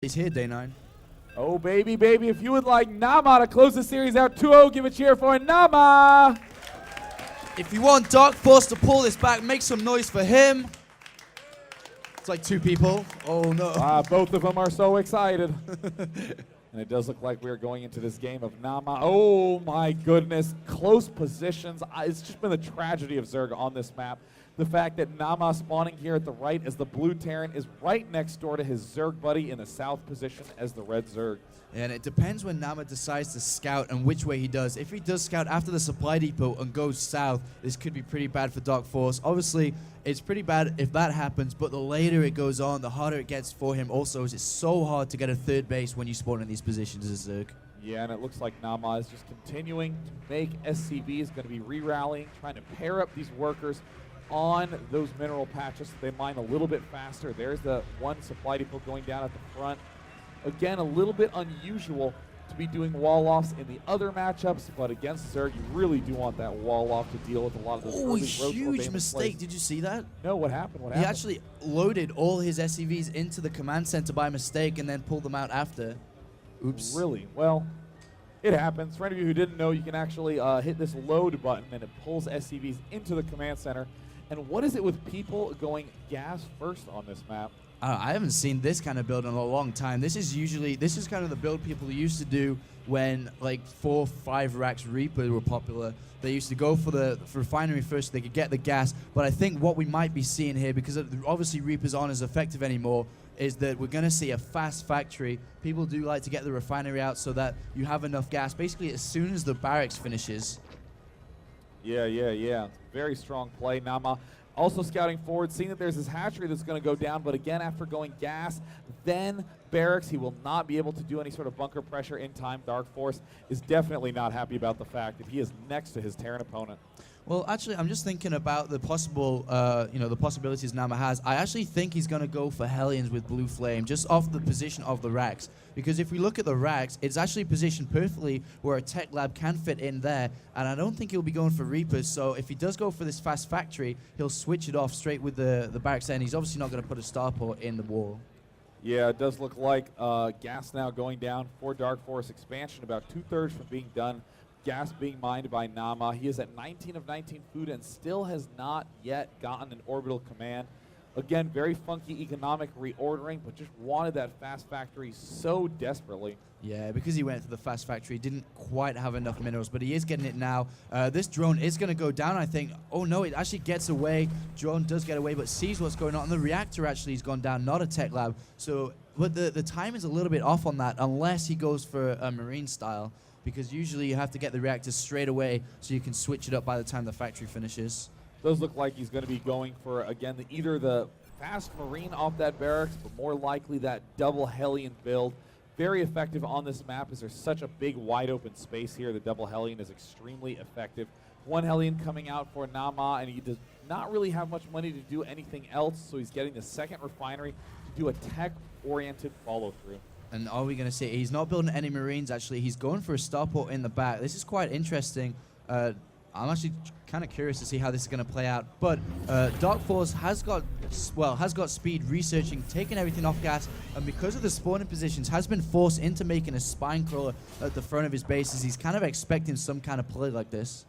He's here, day 9. Oh, baby, baby, if you would like Naama to close the series out 2-0, give a cheer for Naama. If you want DarKFoRcE to pull this back, make some noise for him. It's like 2 people. Oh, no. Both of them are so excited. And it does look like we're going into this game of Naama. Oh, my goodness. Close positions. It's just been the tragedy of Zerg on this map. The fact that Naama spawning here at the right as the blue Terran is right next door to his Zerg buddy in the south position as the red Zerg. And it depends when Naama decides to scout and which way he does. If he does scout after the supply depot and goes south, this could be pretty bad for DarKFoRcE. Obviously, it's pretty bad if that happens, but the later it goes on, the harder it gets for him also, as it's so hard to get a third base when you spawn in these positions as a Zerg. Yeah, and it looks like Naama is just continuing to make SCV is going to be re-rallying, trying to pair up these workers on those mineral patches so they mine a little bit faster. There's the one supply depot going down at the front. Again, a little bit unusual to be doing wall-offs in the other matchups, but against Zerg, you really do want that wall-off to deal with a lot of those Oh, huge mistake. Did you see that? No, what happened? He actually loaded all his SCVs into the command center by mistake and then pulled them out after. Oops. Really? Well, it happens. For any of you who didn't know, you can actually hit this load button and it pulls SCVs into the command center. And what is it with people going gas first on this map? I haven't seen this kind of build in a long time. This is kind of the build people used to do when like 4 or 5 racks Reaper were popular. They used to go for the refinery first so they could get the gas. But I think what we might be seeing here, because obviously Reapers aren't as effective anymore, is that we're going to see a fast factory. People do like to get the refinery out so that you have enough gas basically as soon as the barracks finishes. Yeah. Very strong play. Naama also scouting forward, seeing that there's this hatchery that's going to go down, but again, after going gas, then barracks, he will not be able to do any sort of bunker pressure in time. DarKFoRcE is definitely not happy about the fact that he is next to his Terran opponent. Well, actually, I'm just thinking about the possible, the possibilities Naama has. I actually think he's going to go for Hellions with Blue Flame, just off the position of the racks. Because if we look at the racks, it's actually positioned perfectly where a tech lab can fit in there. And I don't think he'll be going for Reapers. So if he does go for this fast factory, he'll switch it off straight with the barracks there. And he's obviously not going to put a starport in the wall. Yeah, it does look like gas now going down for DarKFoRcE expansion, about 2/3 from being done. Gas being mined by Naama. He is at 19 of 19 food and still has not yet gotten an orbital command. Again, very funky economic reordering, but just wanted that fast factory so desperately. Yeah, because he went for the fast factory, he didn't quite have enough minerals, but he is getting it now. This drone is going to go down, I think. Oh, no, it actually gets away. Drone does get away, but sees what's going on. And the reactor actually has gone down, not a tech lab. So, but the time is a little bit off on that, unless he goes for a marine style. Because usually you have to get the reactor straight away so you can switch it up by the time the factory finishes. Does look like he's going to be going for, again, either the fast marine off that barracks, but more likely that double Hellion build. Very effective on this map as there's such a big wide open space here. The double Hellion is extremely effective. One Hellion coming out for Naama, and he does not really have much money to do anything else, so he's getting the second refinery to do a tech-oriented follow-through. And are we going to see, he's not building any marines actually, he's going for a starport in the back. This is quite interesting. I'm actually kind of curious to see how this is going to play out. But DarKFoRcE has got speed researching, taking everything off gas, and because of the spawning positions, has been forced into making a spine crawler at the front of his bases. He's kind of expecting some kind of play like this.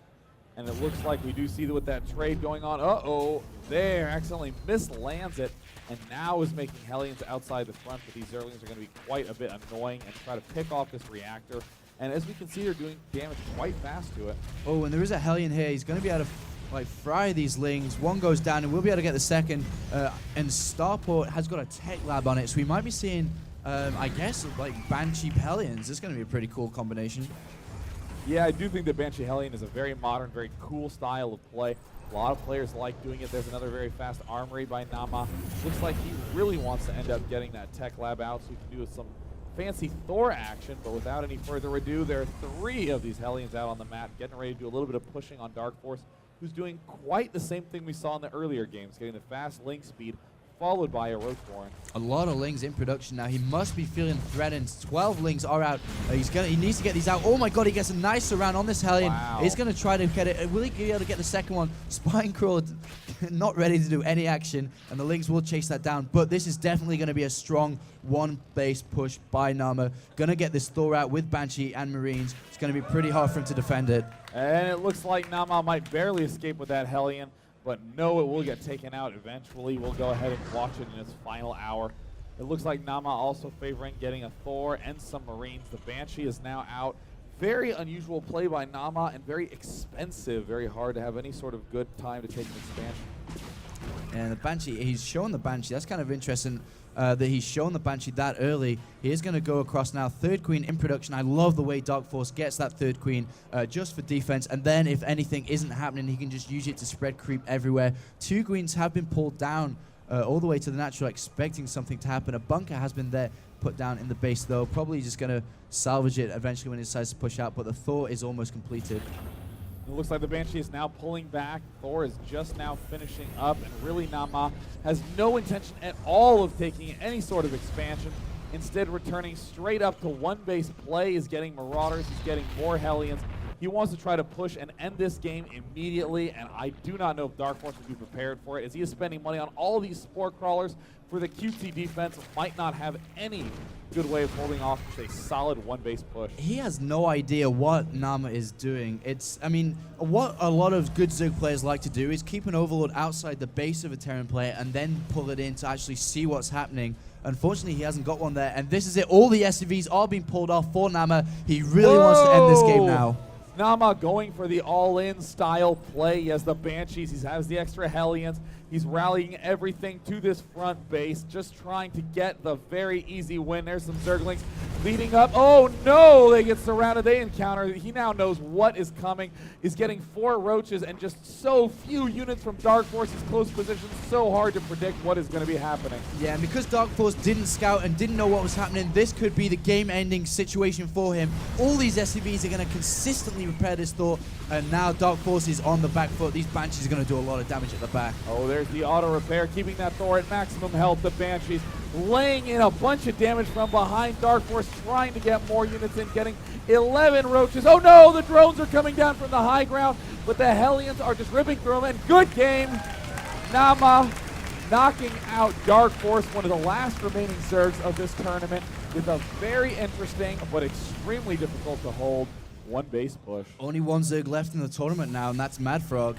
And it looks like we do see that with that trade going on. Uh-oh, there, accidentally mislands it, and now is making Hellions outside the front, but these Zerglings are going to be quite a bit annoying and try to pick off this reactor. And as we can see, they're doing damage quite fast to it. Oh, and there is a Hellion here. He's going to be able to fry these lings. One goes down, and we'll be able to get the second. And Starport has got a tech lab on it, so we might be seeing, I guess, like Banshee Hellions. This is going to be a pretty cool combination. Yeah, I do think that Banshee Hellion is a very modern, very cool style of play. A lot of players like doing it. There's another very fast armory by Naama. Looks like he really wants to end up getting that tech lab out so he can do some fancy Thor action, but without any further ado, there are 3 of these Hellions out on the map, getting ready to do a little bit of pushing on DarKFoRcE, who's doing quite the same thing we saw in the earlier games, getting the fast link speed, followed by a Roach Warren. A lot of lings in production now. He must be feeling threatened. 12 lings are out. He needs to get these out. Oh my god, he gets a nice surround on this Hellion. Wow. He's going to try to get it. Will he be able to get the second one? Spine crawler not ready to do any action, and the Lynx will chase that down. But this is definitely going to be a strong one-base push by Naama. Going to get this Thor out with Banshee and Marines. It's going to be pretty hard for him to defend it. And it looks like Naama might barely escape with that Hellion, but no, it will get taken out eventually. We'll go ahead and watch it in its final hour. It looks like Naama also favoring getting a Thor and some Marines. The Banshee is now out. Very unusual play by Naama and very expensive. Very hard to have any sort of good time to take an expansion. And the Banshee, he's shown the Banshee. That's kind of interesting that he's shown the Banshee that early. He is going to go across now. Third Queen in production. I love the way DarKFoRcE gets that third Queen just for defense. And then if anything isn't happening, he can just use it to spread creep everywhere. 2 Queens have been pulled down all the way to the natural, expecting something to happen. A bunker has been there, put down in the base though. Probably just going to salvage it eventually when he decides to push out, but the Thor is almost completed. It looks like the Banshee is now pulling back. Thor is just now finishing up, and really Naama has no intention at all of taking any sort of expansion. Instead, returning straight up to one-base play. He's getting Marauders, he's getting more Hellions. He wants to try to push and end this game immediately, and I do not know if DarKFoRcE will be prepared for it, as he is spending money on all these Spore Crawlers for the QT defense. Might not have any good way of holding off with a solid one-base push. He has no idea what Naama is doing. I mean, what a lot of good Zerg players like to do is keep an Overlord outside the base of a Terran player and then pull it in to actually see what's happening. Unfortunately, he hasn't got one there, and this is it. All the SCVs are being pulled off for Naama. He really wants to end this game now. Naama going for the all-in style play. He has the Banshees, he has the extra Hellions. He's rallying everything to this front base, just trying to get the very easy win. There's some Zerglings leading up. Oh no, they get surrounded, they encounter. He now knows what is coming. He's getting 4 roaches and just so few units from DarKFoRcE's close position. So hard to predict what is going to be happening. Yeah, and because DarKFoRcE didn't scout and didn't know what was happening, this could be the game-ending situation for him. All these SCVs are going to consistently repair this Thor, and now DarKFoRcE is on the back foot. These Banshees are going to do a lot of damage at the back. Oh, there's the auto repair, keeping that Thor at maximum health. The Banshees laying in a bunch of damage from behind. DarKFoRcE trying to get more units in, getting 11 roaches. Oh no, the drones are coming down from the high ground, but the Hellions are just ripping through them, and good game. Naama knocking out DarKFoRcE, one of the last remaining Zergs of this tournament, with a very interesting but extremely difficult to hold one-base push. Only one Zerg left in the tournament now, and that's MadFrog.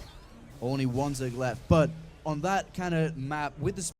Only one Zerg left. But on that kind of map, with the